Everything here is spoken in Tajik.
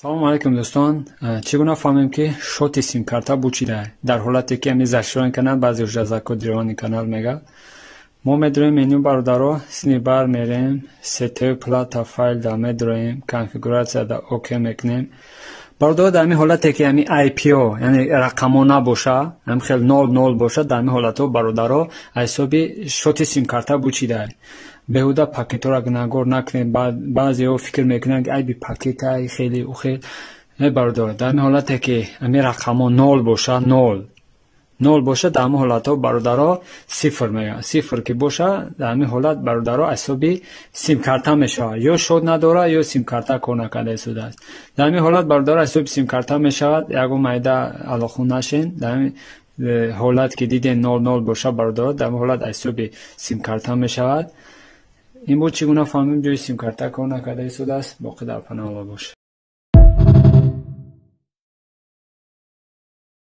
салом алайкум дӯстон. Чӣ гуна фаҳмем ки шоти симкарта бучида дар ҳолате ки ами зашро мекунад баъзе ӯжазако дирвони канал мегӯяд. Мо медурем меню бародаро сни бар мерем сетаи плата файл да медурем конфигурация да оке мекунем. бародаро дар ҳамин ҳолате ки ами IPO яъне рақамо набоша, ами хел 00 боша, дар ҳамин ҳолатҳо бародаро ҳисоби шоти симкарта бучида. беҳуда пакетҳоро нагор накунем. баъзеҳо фикр мекунанд ай би пакетай хеле ухел. бародаро дар ҳамин ҳолате ки ами рақамо 0 боша, 0 боша, дар ҳамин ҳолатҳо бародаро 0 мегӯяд. 0 ки боша, дар ҳамин ҳолат бародаро ҳисоби симкарта мешавад. ё шод надорад, ё симкарта кор накарда истодааст. дар ҳамин ҳолат бародаро ҳисоби симкарта мешавад. ягон майда алохун нашен. дар ҳамин ҳолат ки дидем 00 боша, бародаро дар ҳамин ҳолат ҳисоби симкарта мешавад. ин буд чӣ гуна фаҳмем ҷои симкарта кор накарда истодааст. боқӣ дар паноҳ Аллоҳ бошед.